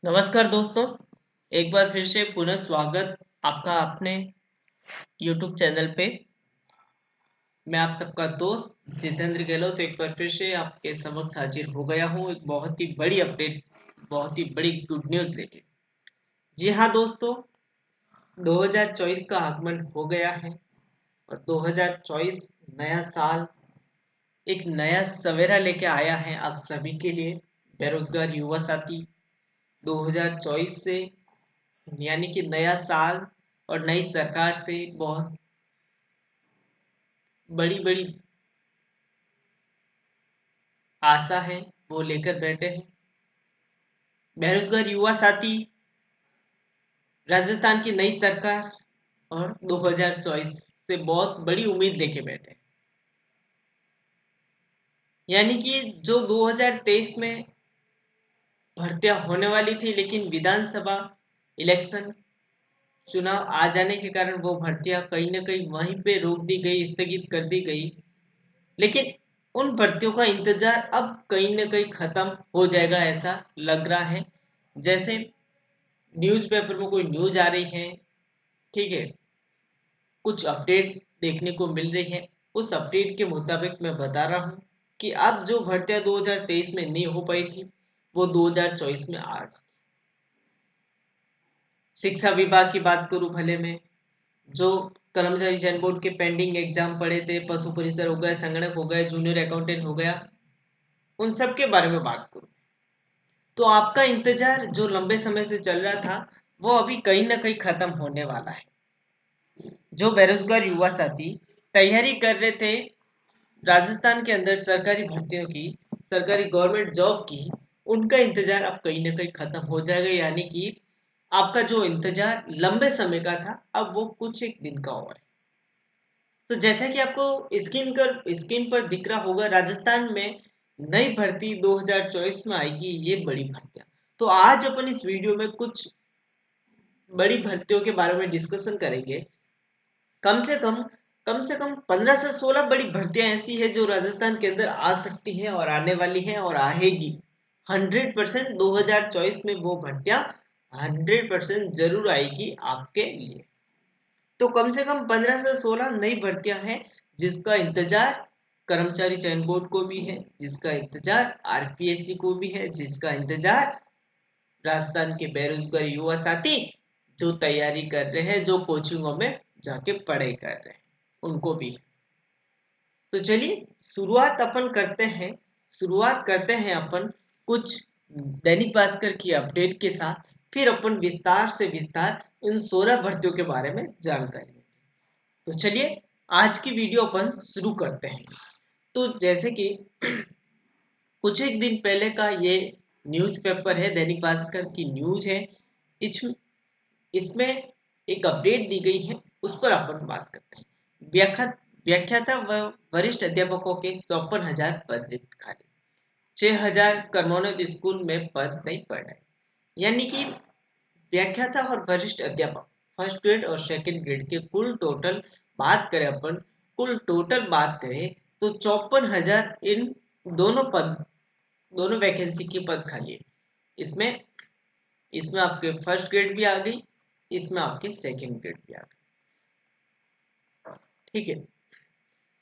नमस्कार दोस्तों। एक बार फिर से पुनः स्वागत आपका अपने YouTube चैनल पे। मैं आप सबका दोस्त जितेंद्र गहलोत एक बार फिर से आपके समक्ष हाजिर हो गया हूँ एक बहुत ही बड़ी अपडेट, बहुत ही बड़ी गुड न्यूज़ लेके। जी हाँ दोस्तों, 2024 का आगमन हो गया है और 2024 नया साल एक नया सवेरा लेके आया है आप सभी के लिए। बेरोजगार युवा साथी 2024 से यानी कि नया साल और नई सरकार से बहुत बड़ी बड़ी आशा है, वो लेकर बैठे हैं। बेरोजगार युवा साथी, राजस्थान की नई सरकार और 2024 से बहुत बड़ी उम्मीद लेके बैठे हैं। यानी कि जो 2023 में भर्तियां होने वाली थी, लेकिन विधानसभा इलेक्शन चुनाव आ जाने के कारण वो भर्तियां कहीं ना कहीं वहीं पे रोक दी गई, स्थगित कर दी गई। लेकिन उन भर्तियों का इंतजार अब कहीं ना कहीं खत्म हो जाएगा ऐसा लग रहा है। जैसे न्यूज़पेपर में कोई न्यूज आ रही है, ठीक है, कुछ अपडेट देखने को मिल रही है। उस अपडेट के मुताबिक मैं बता रहा हूँ कि अब जो भर्तियां 2023 में नहीं हो पाई थी वो 2024 में आ रही। शिक्षा विभाग की बात करूं भले में, जो कर्मचारी चयन बोर्ड के पेंडिंग एग्जाम पड़े थे, पशु परिसर हो गए, संगणक हो गए, जूनियर अकाउंटेंट हो गया, उन सब के बारे में बात करूं तो आपका इंतजार जो लंबे समय से चल रहा था वो अभी कहीं ना कहीं खत्म होने वाला है। जो बेरोजगार युवा साथी तैयारी कर रहे थे राजस्थान के अंदर सरकारी भर्तियों की, सरकारी गवर्नमेंट जॉब की, उनका इंतजार अब कहीं ना कहीं खत्म हो जाएगा। यानी कि आपका जो इंतजार लंबे समय का था अब वो कुछ एक दिन का और है। तो जैसा कि आपको स्क्रीन पर दिख रहा होगा, राजस्थान में नई भर्ती 2024 में आएगी, ये बड़ी भर्तियां। तो आज अपन इस वीडियो में कुछ बड़ी भर्तियों के बारे में डिस्कशन करेंगे। कम से कम 15 से 16 बड़ी भर्तियां ऐसी है जो राजस्थान के अंदर आ सकती हैं और आने वाली हैं और आएगी 100%। 2024 में वो भर्तियां 100% जरूर आएगी आपके लिए। तो कम से कम 15 से 16 नई भर्तियां हैं जिसका इंतजार कर्मचारी चयन बोर्ड को भी है, जिसका इंतजार आरपीएससी को भी है, जिसका इंतजार राजस्थान के बेरोजगार युवा साथी जो तैयारी कर रहे हैं, जो कोचिंगों में जाके पढ़ाई कर रहे हैं, उनको भी। तो चलिए शुरुआत करते हैं अपन कुछ दैनिक भास्कर की अपडेट के साथ। फिर अपन विस्तार से विस्तार इन 16 भर्तियों के बारे में जानकारी लेंगे। तो चलिए आज की वीडियो अपन शुरू करते हैं। तो जैसे कि कुछ एक दिन पहले का ये न्यूज़पेपर है, दैनिक भास्कर की न्यूज है। इस इसमें एक अपडेट दी गई है, उस पर अपन बात करते हैं। व्याख्याता व वरिष्ठ अध्यापकों के 54,000 पद रिक्त खाली, 6,000 कर्मोन्नत स्कूल में पद नहीं पड़ रहे। यानी कि व्याख्याता और वरिष्ठ अध्यापक फर्स्ट ग्रेड और सेकंड ग्रेड के कुल टोटल बात करें तो 54,000 इन दोनों पद, दोनों वैकेंसी की पद खाली है। इसमें इसमें आपके फर्स्ट ग्रेड भी आ गई, इसमें आपके सेकंड ग्रेड भी आ गई, ठीक है।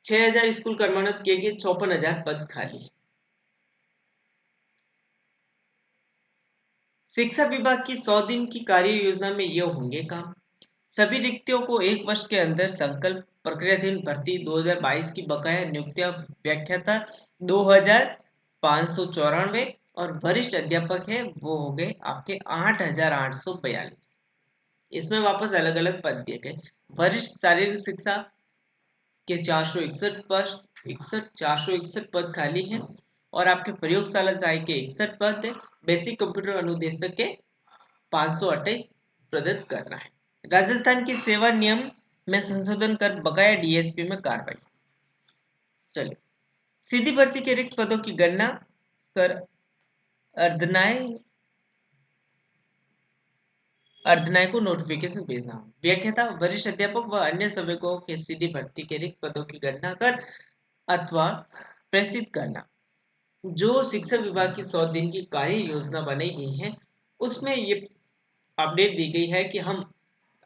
6,000 स्कूल कर्मोन्नत किए गए, 54,000 पद खाली है। शिक्षा विभाग की 100 दिन की कार्य योजना में ये होंगे काम। सभी रिक्तियों को 1 वर्ष के अंदर संकल्प प्रक्रियाधीन भर्ती 2022 की बकाया नियुक्तियां व्याख्याता 2,594 और वरिष्ठ अध्यापक है वो हो गए आपके 8,842। इसमें वापस अलग अलग पद दिए गए। वरिष्ठ शारीरिक शिक्षा के 461 पद 461 पद खाली हैं और आपके प्रयोगशाला सहायक के 61 पद है। बेसिक कंप्यूटर अनुदेशक के 528 प्रदत्त करना है। राजस्थान की सेवा नियम में संशोधन कर बकाया डीएसपी में कार्रवाई। चलिए सीधी भर्ती के रिक्त पदों की गणना कर अर्धनायक को नोटिफिकेशन भेजना। व्याख्याता वरिष्ठ अध्यापक व अन्य सेवकों के सीधी भर्ती के रिक्त पदों की गणना कर अथवा प्रेषित करना। जो शिक्षा विभाग की 100 दिन की कार्य योजना बनाई गई है उसमें ये अपडेट दी गई है कि हम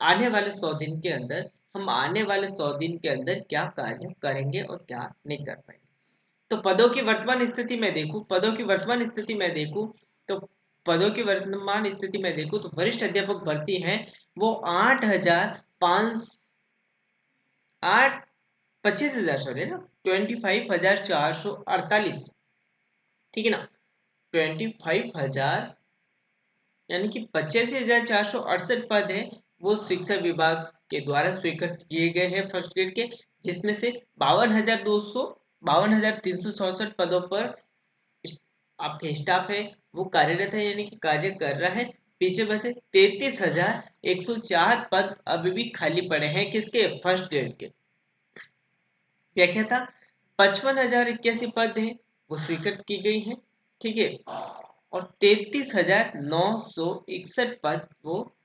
आने वाले 100 दिन के अंदर क्या कार्य करेंगे और क्या नहीं कर पाएंगे। तो तो पदों की वर्तमान स्थिति में देखूं तो वरिष्ठ अध्यापक भर्ती है वो 25,000 सॉरी ना 25,448, ठीक है ना। 25,000 यानी कि 85,468 पद है वो शिक्षा विभाग के द्वारा स्वीकृत किए गए हैं फर्स्ट ग्रेड के, जिसमें से 52,364 पदों पर आपके स्टाफ है वो कार्यरत है यानी कि कार्य कर रहा है। पीछे बचे 33,104 पद अभी भी खाली पड़े हैं किसके, फर्स्ट ग्रेड के। व्याख्याता 55,081 पद है वो स्वीकृत की गई है, ठीक है। और 33,961 पद वो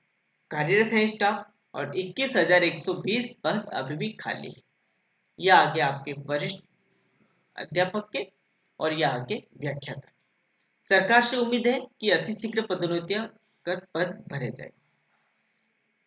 कार्यरत है स्टाफ, और 21,120 पद अभी भी खाली है। यह आगे आपके वरिष्ठ अध्यापक के और यह आगे व्याख्याता। सरकार से उम्मीद है कि अतिशीघ्र पदोन्नतियां कर पद भरे जाए।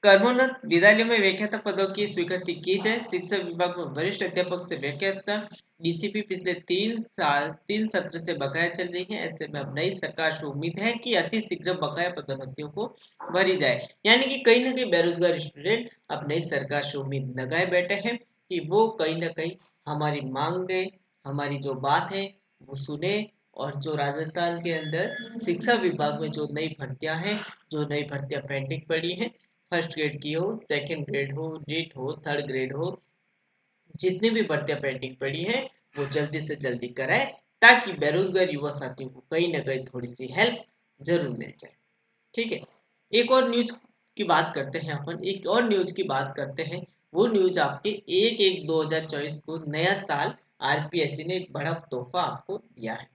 कर्मोन्नत विद्यालयों में व्याख्याता पदों की स्वीकृति की जाए। शिक्षा विभाग में वरिष्ठ अध्यापक से व्याख्याता डीसीपी पिछले 3 सत्र से बकाया चल रही है। ऐसे में अब नई सरकार से उम्मीद है कि अति शीघ्र बकाया पदोन्नतियों को भरी जाए। यानी कि कहीं ना कहीं बेरोजगार स्टूडेंट अब नई सरकार से उम्मीद लगाए बैठे हैं कि वो कहीं ना कहीं हमारी मांगे, हमारी जो बात है वो सुने, और जो राजस्थान के अंदर शिक्षा विभाग में जो नई भर्तियां हैं, जो नई भर्तियां पेंडिंग पड़ी हैं, फर्स्ट ग्रेड की हो, सेकंड ग्रेड हो, नीट हो, थर्ड ग्रेड हो, जितनी भी भर्तियां पेंडिंग पड़ी है वो जल्दी से जल्दी कराए, ताकि बेरोजगार युवा साथियों को कहीं ना कहीं थोड़ी सी हेल्प जरूर मिल जाए, ठीक है। एक और न्यूज की बात करते हैं अपन, एक और न्यूज की बात करते हैं। वो न्यूज आपके 1/1/2024 को नया साल आरपीएससी ने एक बड़ा तोहफा आपको दिया है।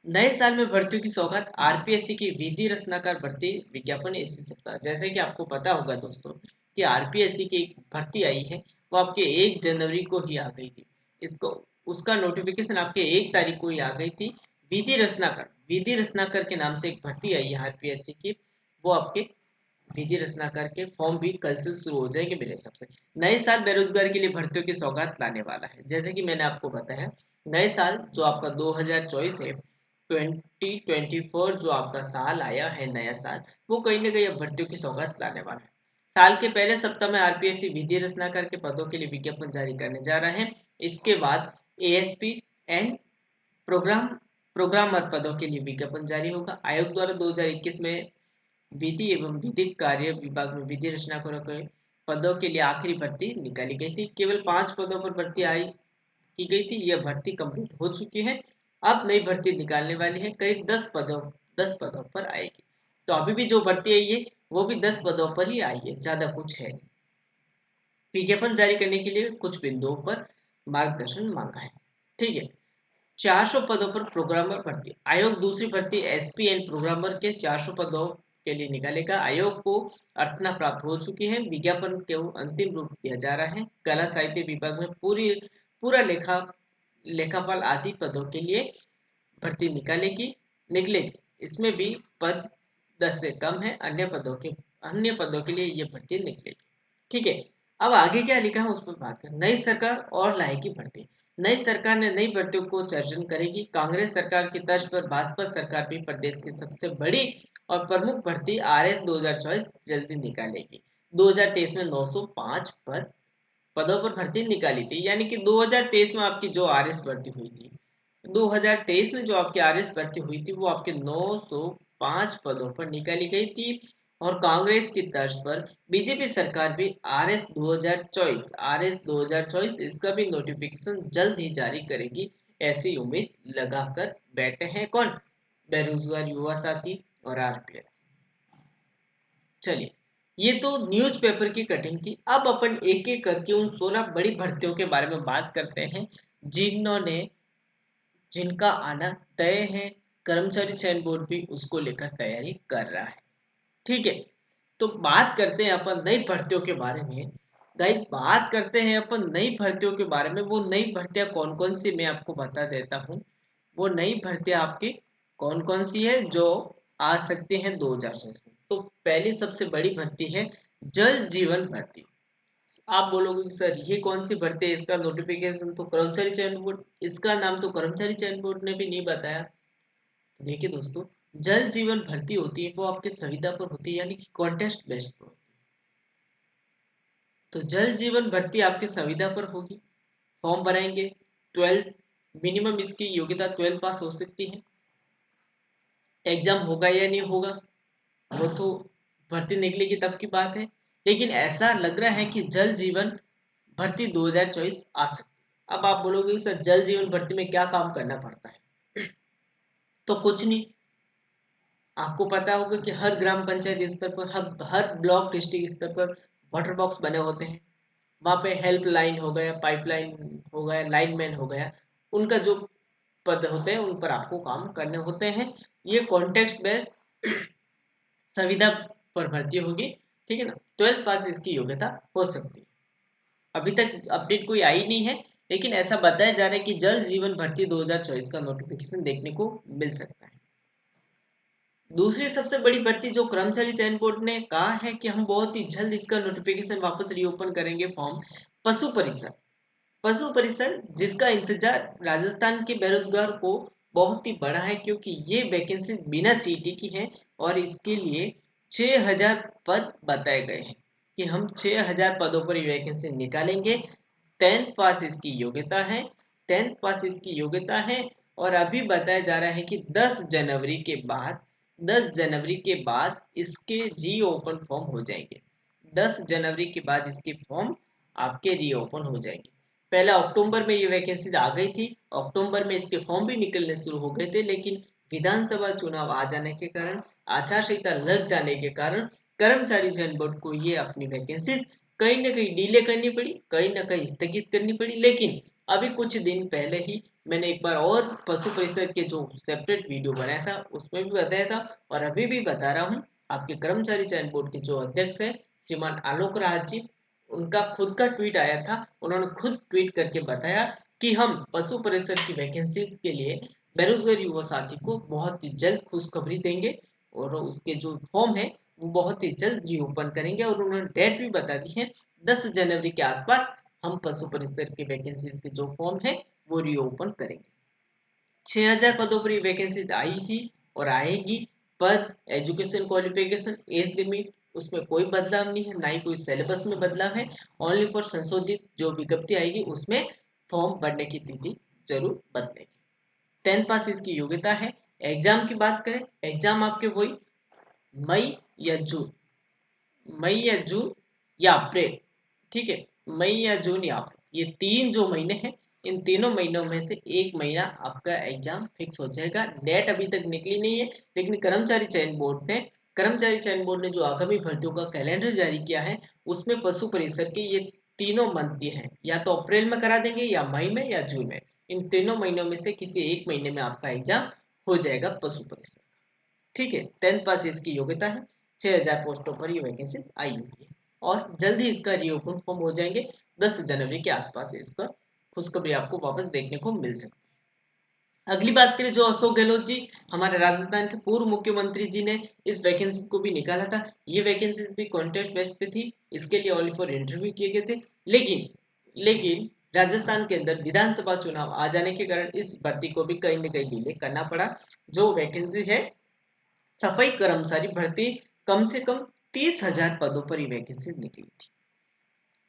नए साल में भर्तियों की सौगात, आरपीएससी की विधि रचनाकार भर्ती विज्ञापन इसी सप्ताह। जैसे कि आपको पता होगा दोस्तों कि आरपीएससी की एक भर्ती आई है वो आपके 1 जनवरी को ही आ गई थी। इसको उसका नोटिफिकेशन आपके 1 तारीख को ही आ गई थी। विधि रचनाकार के नाम से एक भर्ती आई है आरपीएससी की। वो आपके विधि रचनाकार के फॉर्म भी कल से शुरू हो जाएंगे मेरे हिसाब से। नए साल बेरोजगार के लिए भर्तियों की सौगात लाने वाला है। जैसे कि मैंने आपको बताया, नए साल जो आपका 2024 है, 2024 जो आपका साल आया है नया साल, वो कहीं ना कहीं अब भर्तियों की सौगात लाने वाला है। साल के पहले सप्ताह में आरपीएससी विधि रचनाकार के पदों के लिए विज्ञापन जारी करने जा रहा है। इसके बाद एएसपी एंड प्रोग्राम प्रोग्रामर पदों के लिए विज्ञापन जारी होगा। आयोग द्वारा 2021 में विधि एवं विधिक कार्य विभाग में विधि रचनाकारों के पदों के लिए आखिरी भर्ती निकाली गई थी। केवल 5 पदों पर भर्ती की गई थी। यह भर्ती कंप्लीट हो चुकी है। अब नई भर्ती निकालने वाली है, करीब 10 पदों पर आएगी। तो अभी भी जो भर्ती आई है वो भी 10 पदों पर ही आई है, ज्यादा कुछ है। विज्ञापन जारी करने के लिए कुछ बिंदुओं पर मार्गदर्शन मांगा है, ठीक है। 400 पदों पर प्रोग्रामर भर्ती, आयोग दूसरी भर्ती एसपीएन प्रोग्रामर के 400 पदों के लिए निकालेगा। आयोग को अर्चना प्राप्त हो चुकी है। विज्ञापन को अंतिम रूप दिया जा रहा है। कला साहित्य विभाग में पूरा लेखापाल आदि पदों के लिए भर्ती निकलेगी। इसमें भी पद 10 से कम है। अन्य पदों के लिए ये भर्ती निकलेगी, ठीक है। अब आगे क्या लिखा है उस पर बात करें। नई सरकार और लाएगी भर्ती। नई सरकार ने नई भर्तियों को सर्जन करेगी। कांग्रेस सरकार की तर्ज पर भाजपा सरकार भी प्रदेश की सबसे बड़ी और प्रमुख भर्ती आरएस 2024 जल्दी निकालेगी। 2023 में 905 पदों पर भर्ती निकाली थी। यानी कि 2023 में आपकी जो आरएस भर्ती हुई थी, 2023 में जो आपकी आरएस भर्ती हुई थी वो आपके 905 पदों पर निकाली गई थी। और कांग्रेस की तर्ज पर बीजेपी सरकार भी आरएस 2024 इसका भी नोटिफिकेशन जल्द ही जारी करेगी, ऐसी उम्मीद लगाकर बैठे हैं कौन, बेरोजगार युवा साथी और आरपीएस। चलिए, ये तो न्यूज़पेपर की कटिंग थी। अब अपन एक एक करके उन 16 बड़ी भर्तियों के बारे में बात करते हैं जिनका आना तय है। कर्मचारी चयन बोर्ड भी उसको लेकर तैयारी कर रहा है, ठीक है। तो बात करते हैं अपन नई भर्तियों के बारे में। गाइस, बात करते हैं अपन नई भर्तियों के बारे में। वो नई भर्तियां कौन कौन सी मैं आपको बता देता हूँ। वो नई भर्तियां आपकी कौन कौन सी है जो आ सकते हैं 2024 में। तो पहली सबसे बड़ी भर्ती है जल जीवन भर्ती। आप बोलोगे कि सर ये कौन सी भर्ती है, इसका नोटिफिकेशन तो कर्मचारी चयन बोर्ड, इसका नाम तो कर्मचारी चयन बोर्ड ने भी नहीं बताया। देखिए दोस्तों, जल जीवन भर्ती होती है वो आपके संविदा पर होती है, यानी कि कॉन्टेस्ट बेस्ड पर होती है। तो जल जीवन भर्ती आपके संविदा पर होगी, फॉर्म भराएंगे, 12 मिनिमम इसकी योग्यता 12 पास हो सकती है। एग्जाम होगा या नहीं होगा वो तो भर्ती निकलेगी तब की बात है, लेकिन ऐसा लग रहा है कि जल जीवन भर्ती 2024 आ सकती है। अब आप बोलोगे सर जल जीवन भर्ती में क्या काम करना पड़ता है? तो कुछ नहीं, आपको पता होगा कि हर ग्राम पंचायत स्तर पर, हर ब्लॉक डिस्ट्रिक्ट स्तर पर वाटर बॉक्स बने होते हैं। वहां पे हेल्प लाइन हो गया, पाइपलाइन हो गया, लाइनमैन हो गया, उनका जो पद होते हैं उन पर आपको काम करने होते हैं। ये कॉन्टेक्स्ट बेस्ड संविदा पर भर्ती होगी, ठीक है ना। 12th पास इसकी योग्यता हो सकती है। अभी तक अपडेट कोई आई नहीं है, लेकिन ऐसा बताया जा रहा है कि जल जीवन भर्ती 2024 का नोटिफिकेशन देखने को मिल सकता है। दूसरी सबसे बड़ी भर्ती जो कर्मचारी चयन बोर्ड ने कहा है कि हम बहुत ही जल्द इसका नोटिफिकेशन वापस रीओपन करेंगे, फॉर्म पशु परिसर। पशु परिसर जिसका इंतजार राजस्थान के बेरोजगार को बहुत ही बड़ा है, क्योंकि ये वैकेंसी बिना सीटी की है और इसके लिए 6000 पद बताए गए हैं कि हम 6000 पदों पर वैकेंसी निकालेंगे। 10th पास इसकी योग्यता है, 10th पास इसकी योग्यता है। और अभी बताया जा रहा है कि 10 जनवरी के बाद, 10 जनवरी के बाद इसके रीओपन फॉर्म हो जाएंगे। 10 जनवरी के बाद इसके फॉर्म आपके रीओपन हो जाएंगे। पहला अक्टूबर में ये वैकेंसी आ गई थी, अक्टूबर में इसके फॉर्म भी निकलने शुरू हो गए थे, लेकिन विधानसभा चुनाव आ जाने के कारण, आचार संहिता लग जाने के कारण कर्मचारी चयन बोर्ड को ये अपनी वैकेंसी कहीं ना कहीं डिले करनी पड़ी, कहीं ना कहीं स्थगित करनी पड़ी। लेकिन अभी कुछ दिन पहले ही मैंने एक बार और पशु परिषद के जो सेपरेट वीडियो बनाया था उसमें भी बताया था, और अभी भी बता रहा हूँ। आपके कर्मचारी चयन बोर्ड के जो अध्यक्ष है श्रीमान आलोक राज जी, उनका खुद का ट्वीट आया था, उन्होंने खुद ट्वीट करके बताया कि हम पशु परिषद की वैकेंसीज के लिए बेरोजगार युवा साथी को बहुत ही जल्द खुशखबरी देंगे, और उसके जो फॉर्म है वो बहुत ही जल्द रीओपन करेंगे। और उन्होंने डेट भी बता दी है, 10 जनवरी के आसपास हम पशु परिषद की वैकेंसीज के जो फॉर्म है वो रीओपन करेंगे। 6000 पदों पर वैकेंसी आई थी और आएगी। पद, एजुकेशन क्वालिफिकेशन, एज लिमिट, उसमें कोई बदलाव नहीं है, ना ही कोई सिलेबस में बदलाव है। ओनली फॉर संशोधित जो विज्ञप्ति आएगी उसमें फॉर्म भरने की तिथि जरूर बदलेगी। 10th पास इसकी योग्यता है। एग्जाम की बात करें, एग्जाम आपके वही मई या जून, मई या जून या अप्रैल, ठीक है, मई या जून या अप्रैल, ये तीन जो महीने हैं, इन तीनों महीनों में से एक महीना आपका एग्जाम फिक्स हो जाएगा। डेट अभी तक निकली नहीं है, लेकिन कर्मचारी चयन बोर्ड ने जो आगामी भर्तियों का कैलेंडर जारी किया है उसमें पशु परिसर के ये तीनों मंथ हैं, या तो अप्रैल में करा देंगे या मई में या जून में। इन तीनों महीनों में से किसी एक महीने में आपका एग्जाम हो जाएगा पशु परिसर, ठीक है। 10th पास इसकी योग्यता है। 6000 पोस्टों पर ये वैकेंसी आई हुई है और जल्द ही इसका रीओपन फॉर्म हो जाएंगे। 10 जनवरी के आसपास इसका खुशखबरी आपको वापस देखने को मिल सकती है। अगली बात करें, जो अशोक गहलोत जी, हमारे राजस्थान के पूर्व मुख्यमंत्री जी ने इस वैकेंसी को भी निकाला था। ये वैकेंसी भी कॉन्टेस्ट बेस्ड पे थी, इसके लिए ओनली फॉर इंटरव्यू किए गए थे। लेकिन राजस्थान के अंदर विधानसभा चुनाव आ जाने के कारण इस भर्ती को भी कहीं ना कहीं डिले करना पड़ा। जो वैकेंसी है सफाई कर्मचारी भर्ती, कम से कम 30,000 पदों पर ही वैकेंसी निकली थी।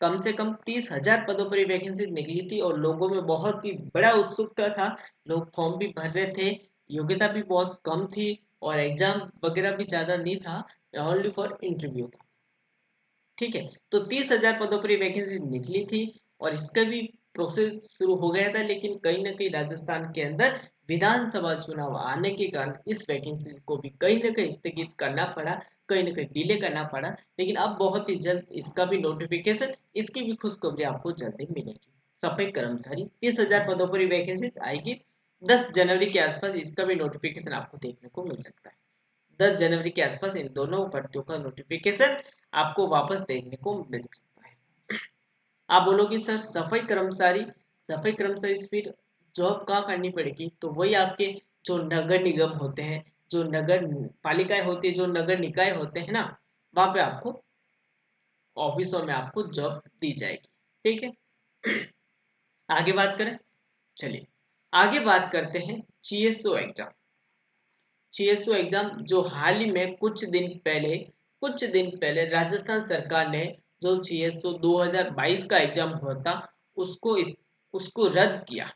कम से कम 30,000 पदों पर ही वैकेंसी निकली थी और लोगों में बहुत ही बड़ा उत्सुकता था। लोग फॉर्म भी भर रहे थे, योग्यता भी बहुत कम थी और एग्जाम वगैरह भी ज्यादा नहीं था, ओनली फॉर इंटरव्यू था, ठीक है। तो 30,000 पदों पर वैकेंसी निकली थी और इसका भी प्रोसेस शुरू हो गया था, लेकिन कहीं ना कहीं राजस्थान के अंदर विधानसभा चुनाव आने के कारण इस वैकेंसी को भी कहीं ना कहीं स्थगित करना पड़ा, कहीं ना कहीं डिले करना पड़ा। लेकिन अब बहुत ही जल्द इसका भी नोटिफिकेशन, इसकी भी खुशखबरी आपको जल्दी मिलेगी। सफाई कर्मचारी 30,000 पदों पर वैकेंसी आएगी। 10 जनवरी के आसपास इसका भी नोटिफिकेशन आपको देखने को मिल सकता है। 10 जनवरी के आसपास इन दोनों भर्तियों का नोटिफिकेशन आपको वापस देखने को मिल सकता है। आप बोलोगे सर सफाई कर्मचारी फिर जॉब कहाँ करनी पड़ेगी? तो वही आपके जो नगर निगम होते हैं, जो नगर पालिकाएं होती है, जो नगर निकाय होते हैं ना, वहां पे आपको ऑफिसों में आपको जॉब दी जाएगी। ठीक है, आगे बात करें। चलिए आगे बात करते हैं सीएसओ एग्जाम। सीएसओ एग्जाम जो हाल ही में कुछ दिन पहले राजस्थान सरकार ने जो सीएसओ 2022 का एग्जाम हुआ था उसको रद्द किया।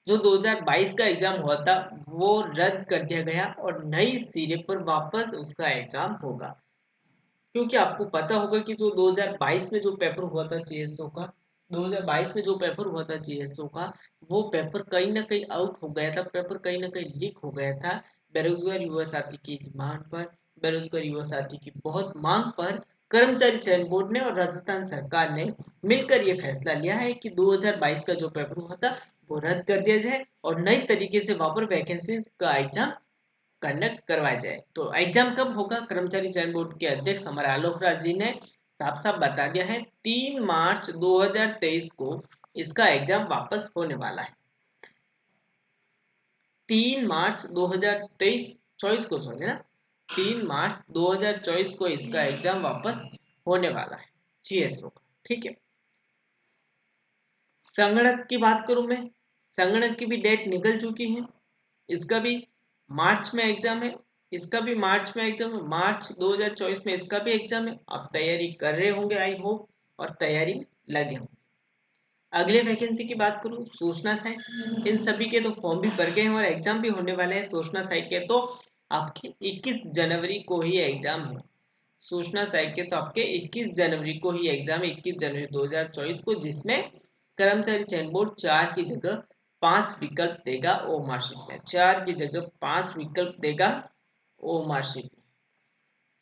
जो 2022 का एग्जाम हुआ था वो रद्द कर दिया गया और नई सिरे पर वापस उसका एग्जाम होगा। क्योंकि आपको पता होगा कि जो 2022 में जो पेपर हुआ था जीएसओ का, 2022 में जो पेपर हुआ था जीएसओ का, वो पेपर कहीं ना कहीं आउट हो गया था, पेपर कहीं ना कहीं लीक हो गया था। बेरोजगार युवा साथी की डिमांड पर, बेरोजगार युवा साथी की बहुत मांग पर कर्मचारी चयन बोर्ड ने और राजस्थान सरकार ने मिलकर ये फैसला लिया है कि 2022 का जो पेपर हुआ था वो रद्द कर दिया जाए और नई तरीके से वहां पर वैकेंसीज का एग्जाम कंडक्ट करवाया जाए। तो एग्जाम कब होगा? कर्मचारी चयन बोर्ड के अध्यक्ष हमारे आलोक राज जी ने साफ साफ बता दिया है, 3 मार्च 2023 को इसका एग्जाम वापस होने वाला है। 3 मार्च 2023 24 को, सॉरी ना, 3 मार्च 2024 को इसका एग्जाम वापस होने वाला है जीएसओ का। ठीक है, संगणक की बात करूं मैं, संगणक की भी डेट निकल चुकी है। इसका भी मार्च में एग्जाम है, इसका भी मार्च में एग्जाम है, मार्च 2024 में इसका भी एग्जाम है। आप तैयारी कर रहे होंगे आई होप, और तैयारी में लगे होंगे। अगले वैकेंसी की बात करूं, सूचना साइट, इन सभी के तो फॉर्म भी भर गए हैं और एग्जाम भी होने वाले हैं। सूचना साइट के तो आपके 21 जनवरी को ही एग्जाम है। सूचना साइट के तो आपके 21 जनवरी को ही एग्जाम, 21 जनवरी 2024 को, जिसमें कर्मचारी चयन बोर्ड 4 की जगह 5 विकल्प देगा ओ मार्कशीट में, 4 की जगह 5 विकल्प देगा ओ मार्कशीट में।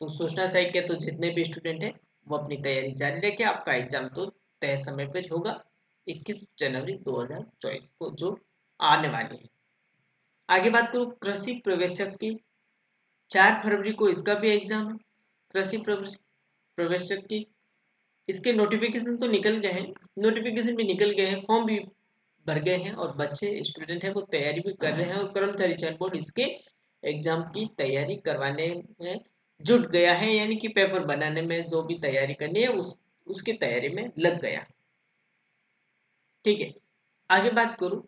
तो सूचना साइट के तो जितने भी स्टूडेंट हैं वो अपनी तैयारी जारी रखें, आपका एग्जाम तो तय समय पर होगा 21 जनवरी 2024 को, जो आने वाली है। आगे बात करूं कृषि प्रवेशक की, 4 फरवरी को इसका भी एग्जाम है। कृषि प्रवेशक की इसके नोटिफिकेशन तो निकल गए हैं, नोटिफिकेशन भी निकल गए हैं, फॉर्म भी भर गए हैं और बच्चे स्टूडेंट हैं वो तैयारी भी कर रहे हैं और कर्मचारी चयन बोर्ड इसके एग्जाम की तैयारी करवाने में जुट गया है, यानी कि पेपर बनाने में जो भी तैयारी करनी है उसकी तैयारी में लग गया। ठीक है, आगे बात करूं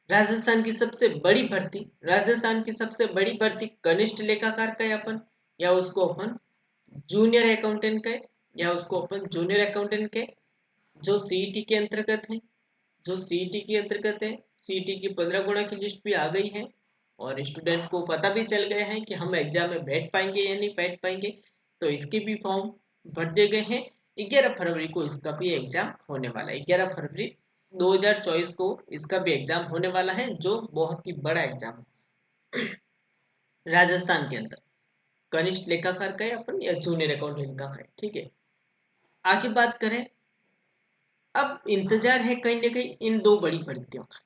राजस्थान की सबसे बड़ी भर्ती, राजस्थान की सबसे बड़ी भर्ती कनिष्ठ लेखाकार कहे अपन, या उसको अपन जूनियर अकाउंटेंट कहे, या उसको अपन जूनियर अकाउंटेंट कहे, जो सीईटी के अंतर्गत है, जो सीईटी के अंतर्गत है। सीईटी की 15 गुणा की लिस्ट भी आ गई है और स्टूडेंट को पता भी चल गया है कि हम एग्जाम में बैठ पाएंगे या नहीं बैठ पाएंगे। तो इसके भी फॉर्म भर दिए गए हैं। 11 फरवरी को इसका भी एग्जाम होने वाला है, 11 फरवरी 2024 को इसका भी एग्जाम होने वाला है, जो बहुत ही बड़ा एग्जाम है राजस्थान के अंदर, कनिष्ठ लेखाकार का अपन या जूनियर अकाउंटेंट का है। ठीक है, आगे बात करें, अब इंतजार है कहीं ना कहीं इन दो बड़ी भर्तियों का।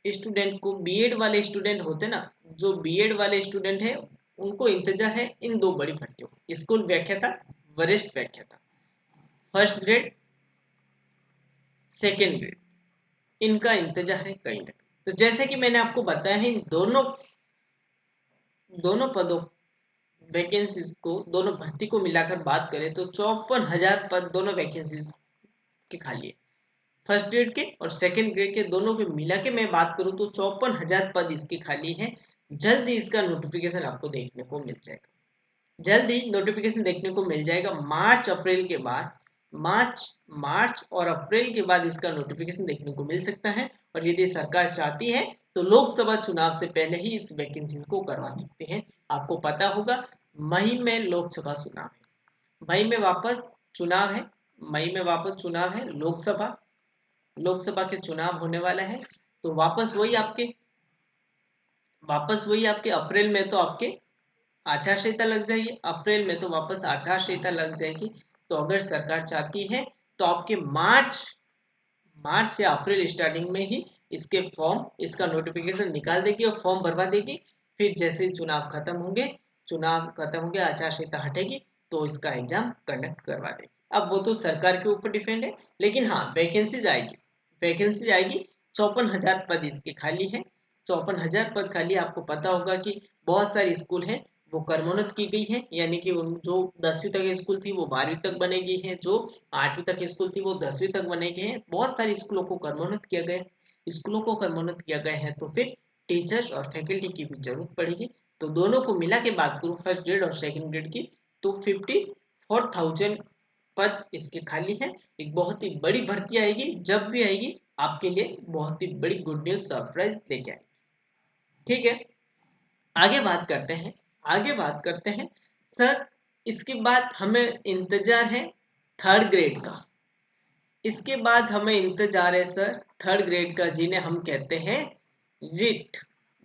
स्टूडेंट को, बीएड वाले स्टूडेंट होते ना, जो बीएड वाले स्टूडेंट है उनको इंतजार है इन दो बड़ी भर्तियों का, स्कूल व्याख्याता, वरिष्ठ व्याख्याता, फर्स्ट ग्रेड, सेकेंड ग्रेड, इनका इंतजार है कहीं ना कहीं। तो जैसे कि मैंने आपको बताया है, इन दोनों दोनों पदों वैकेंसीज को, दोनों भर्ती को मिलाकर बात करें तो 54,000 पद दोनों वैकेंसीज के खाली है। फर्स्ट ग्रेड के और सेकंड ग्रेड के दोनों को मिला के मैं बात करूं तो 54,000 पद इसके खाली है। जल्द ही इसका नोटिफिकेशन आपको देखने को मिल जाएगा, जल्द ही नोटिफिकेशन देखने को मिल जाएगा। मार्च अप्रैल के बाद, मार्च और अप्रैल के बाद इसका नोटिफिकेशन देखने को मिल सकता है। और यदि सरकार चाहती है तो लोकसभा चुनाव से पहले ही इस वैकेंसीज को करवा सकते हैं। आपको पता होगा मई में लोकसभा चुनाव है, मई में वापस चुनाव है, मई में वापस चुनाव है, लोकसभा के चुनाव होने वाला है। तो वापस वही आपके अप्रैल में तो आपके आचार संहिता लग जाएगी, अप्रैल में तो वापस आचार संहिता लग जाएगी। तो अगर सरकार चाहती है तो आपके मार्च या अप्रैल स्टार्टिंग में ही इसके फॉर्म, इसका नोटिफिकेशन निकाल देगी और फॉर्म भरवा देगी। फिर जैसे ही चुनाव खत्म होंगे, आचार संहिता हटेगी तो इसका एग्जाम कंडक्ट करवा देगी। अब वो तो सरकार के ऊपर डिपेंड है, लेकिन हाँ वैकेंसीज आएगी, 54,000 पद इसके खाली है। 54,000 पद खाली। आपको पता होगा कि बहुत सारे स्कूल हैं वो क्रमोन्नत की गई है, यानी कि जो 10वीं तक स्कूल थी वो 12वीं तक बनेगी है, जो 8वीं तक स्कूल थी वो 10वीं तक बनेगी है। बहुत सारे स्कूलों को क्रमोन्नत किया गया, स्कूलों को क्रमोन्नत किया गया है, तो फिर टीचर्स और फैकल्टी की भी जरूरत पड़ेगी। तो दोनों को मिला के बात करूँ फर्स्ट ग्रेड और सेकेंड ग्रेड की, तो 54,000 पद इसके खाली है। एक बहुत ही बड़ी भर्ती आएगी, जब भी आएगी आपके लिए बहुत ही बड़ी गुड न्यूज सरप्राइज लेके आएगी। ठीक है, आगे बात करते हैं। आगे बात करते हैं सर, इसके बाद हमें इंतजार है थर्ड ग्रेड का। इसके बाद हमें इंतजार है सर थर्ड ग्रेड का, जिन्हें हम कहते हैं रिट,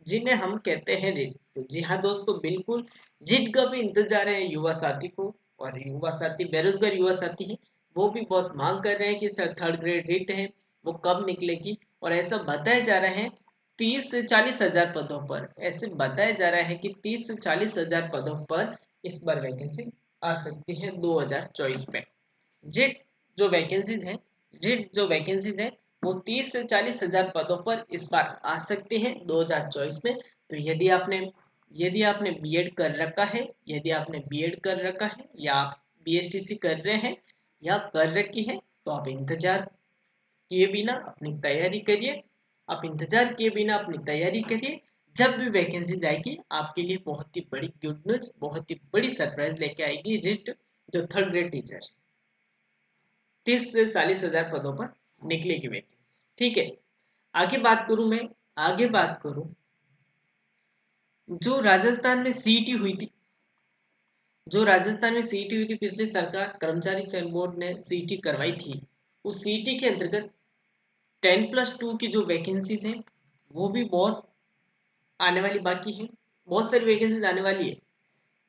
जिन्हें हम कहते हैं रिट। तो जी हाँ दोस्तों, बिल्कुल रिट का भी इंतजार है युवा साथी को, और युवा साथी बेरोजगार युवा साथी है वो भी बहुत मांग कर रहे हैं कि सर थर्ड ग्रेड रिट है वो कब निकलेगी। और ऐसा बताया जा रहा है 30 से 40,000 पदों पर, ऐसे बताया जा रहा है कि 30 से 40,000 पदों पर इस बार वैकेंसी आ सकती है 2024 में। रिट जो वैकेंसीज हैं, रिट जो वैकेंसीज हैं वो 30 से 40,000 पदों पर इस बार आ सकती हैं 2024 में। तो यदि आपने बीएड कर रखा है, यदि आपने बीएड कर रखा है या आप बीएसटीसी कर रहे हैं या कर रखी है, तो आप इंतजार किए बिना अपनी तैयारी करिए। आप इंतजार किए बिना अपनी तैयारी करिए, जब भी वैकेंसीज आएगी आपके लिए बहुत ही बड़ी गुड न्यूज, बहुत ही बड़ी सरप्राइज लेके आएगी रिट जो थर्ड ग्रेड टीचर 30 से 40,000 पदों पर निकलेगी वैकेंसी। ठीक है, आगे बात करूं मैं, आगे बात करूं जो राजस्थान में सीईटी हुई थी, जो राजस्थान में सीईटी हुई थी पिछली सरकार कर्मचारी चयन बोर्ड ने सीईटी करवाई थी, उस सीईटी के अंतर्गत 10+2 की जो वैकेंसीज हैं वो भी बहुत आने वाली बाकी है, बहुत सारी वैकेंसीज आने वाली है,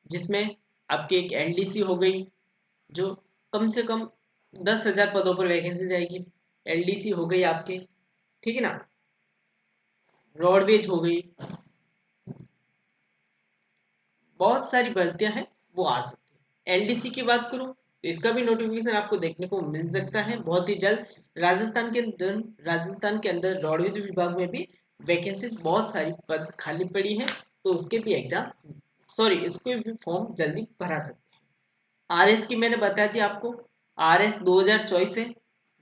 जिसमें आपकी एक एलडीसी हो गई जो कम से कम 10,000 पदों पर वैकेंसी जाएगी, एलडीसी हो गई आपके, ठीक है ना, रोडवेज हो गई, बहुत सारी भर्तियां हैं वो आ सकती है। एलडीसी की बात करूं तो इसका भी नोटिफिकेशन आपको देखने को मिल सकता है बहुत ही जल्द। राजस्थान के अंदर रोडवेज विभाग में भी वैकेंसी बहुत सारी पद खाली पड़ी है, तो उसके भी एग्जाम सॉरी इसके भी फॉर्म जल्दी भरा सकते हैं। आरएस की मैंने बता दी आपको, आरएस 2024 है,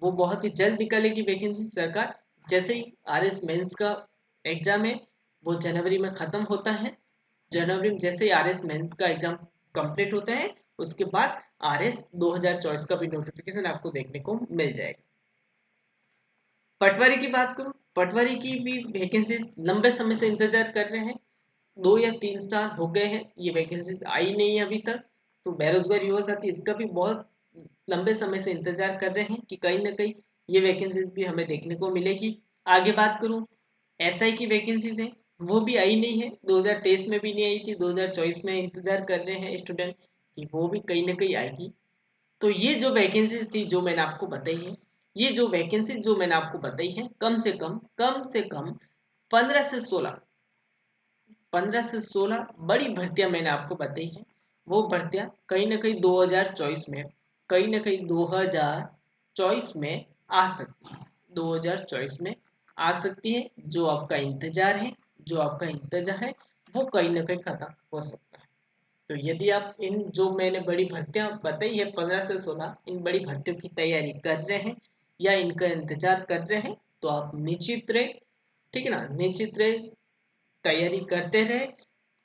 वो बहुत ही जल्द निकालेगी वैकेंसी सरकार। जैसे ही आरएस मेंस का एग्जाम है वो जनवरी में खत्म होता है, जनवरी में जैसे ही आरएस मेंस का एग्जाम कंप्लीट होता है उसके बाद आरएस 2024 का भी नोटिफिकेशन आपको देखने को मिल जाएगा। पटवारी की बात करूं, पटवारी की भी वैकेंसी लंबे समय से इंतजार कर रहे हैं, 2 या 3 साल हो गए हैं ये वैकेंसी आई नहीं है अभी तक। तो बेरोजगार युवा साथी इसका भी बहुत लंबे समय से इंतजार कर रहे हैं कि कहीं ना कहीं ये वैकेंसीज भी हमें देखने को मिलेगी। आगे बात करूं एसआई की वैकेंसीज है वो भी आई नहीं है, 2023 में भी नहीं आई थी, 2024 में इंतजार कर रहे हैं स्टूडेंट कि वो भी कहीं ना कहीं आएगी। तो ये जो वैकेंसीज थी जो मैंने आपको बताई है, ये जो वैकेंसी जो मैंने आपको बताई है कम से कम 15 से 16 बड़ी भर्तियां मैंने आपको बताई है। वो भर्तियां कहीं ना कहीं 2024 में, कहीं ना कहीं 2024 में आ सकती है, 2024 में आ सकती है। जो आपका इंतजार है, जो आपका इंतजार है वो कहीं ना कहीं खत्म हो सकता है। तो यदि आप इन जो मैंने बड़ी भर्तियां बताई है 15 से 16 इन बड़ी भर्तियों की तैयारी कर रहे हैं या इनका इंतजार कर रहे हैं तो आप निश्चित रहे, ठीक है ना, निश्चित रहे, तैयारी करते रहे।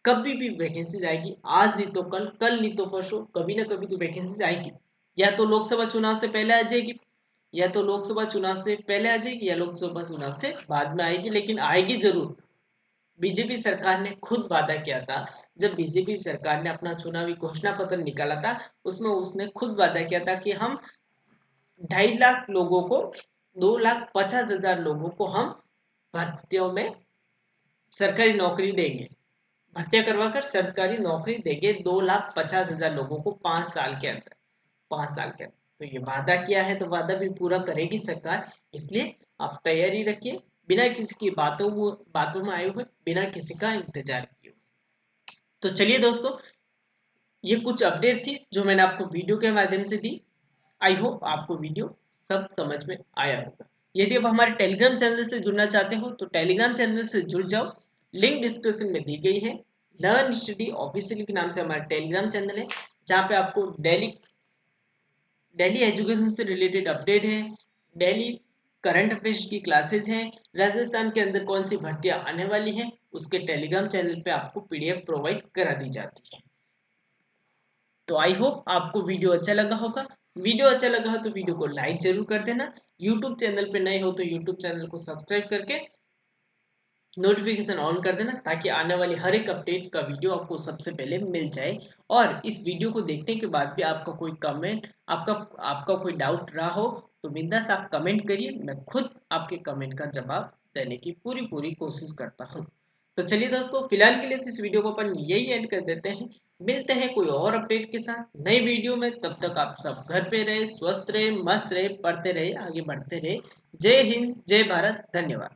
कभी भी वैकेंसी आएगी, आज नहीं तो कल, कल नहीं तो परसों, कभी ना कभी तो वैकेंसी आएगी। या तो लोकसभा चुनाव से पहले आ जाएगी, या तो लोकसभा चुनाव से पहले आ जाएगी या लोकसभा चुनाव से बाद में आएगी, लेकिन आएगी जरूर। बीजेपी सरकार ने खुद वादा किया था, जब बीजेपी सरकार ने अपना चुनावी घोषणा पत्र निकाला था उसमें उसने खुद वादा किया था कि हम 2.5 लाख लोगों को, 2,50,000 लोगों को हम भर्तियों में सरकारी नौकरी देंगे, भर्तियां करवाकर सरकारी नौकरी देंगे 2,50,000 लोगों को 5 साल के अंदर, 5 साल के अंदर। तो ये वादा किया है तो वादा भी पूरा करेगी सरकार, इसलिए आप तैयारी रखिए, बिना किसी की बातों में आए हुए, बिना किसी का इंतजार किए हुए। तो चलिए दोस्तों, ये कुछ अपडेट थी जो मैंने आपको वीडियो के माध्यम से दी। आई होप आपको वीडियो सब समझ में आया होगा। यदि आप हमारे टेलीग्राम चैनल से जुड़ना चाहते हो तो टेलीग्राम चैनल से जुड़ जाओ, लिंक डिस्क्रिप्शन में दी गई है। लर्न स्टडी ऑफिशियल के नाम से हमारा टेलीग्राम चैनल है, जहाँ पे आपको डेली एजुकेशन से रिलेटेड अपडेट है, डेली करंट अफेयर्स की क्लासेज हैं, राजस्थान के अंदर कौन सी भर्तियां आने वाली हैं उसके टेलीग्राम चैनल पे आपको पीडीएफ प्रोवाइड करा दी जाती है। तो आई होप आपको वीडियो अच्छा लगा होगा। वीडियो अच्छा लगा हो तो वीडियो को लाइक जरूर कर देना। यूट्यूब चैनल पे नए हो तो यूट्यूब चैनल को सब्सक्राइब करके नोटिफिकेशन ऑन कर देना, ताकि आने वाली हर एक अपडेट का वीडियो आपको सबसे पहले मिल जाए। और इस वीडियो को देखने के बाद भी आपका कोई कमेंट, आपका आपका कोई डाउट रहा हो तो बिंदास आप कमेंट करिए, मैं खुद आपके कमेंट का जवाब देने की पूरी कोशिश करता हूँ। तो चलिए दोस्तों, फिलहाल के लिए तो इस वीडियो को अपन यही एंड कर देते हैं। मिलते हैं कोई और अपडेट के साथ नई वीडियो में। तब तक आप सब घर पे रहे, स्वस्थ रहे, मस्त रहे, पढ़ते रहे, आगे बढ़ते रहे। जय हिंद, जय भारत, धन्यवाद।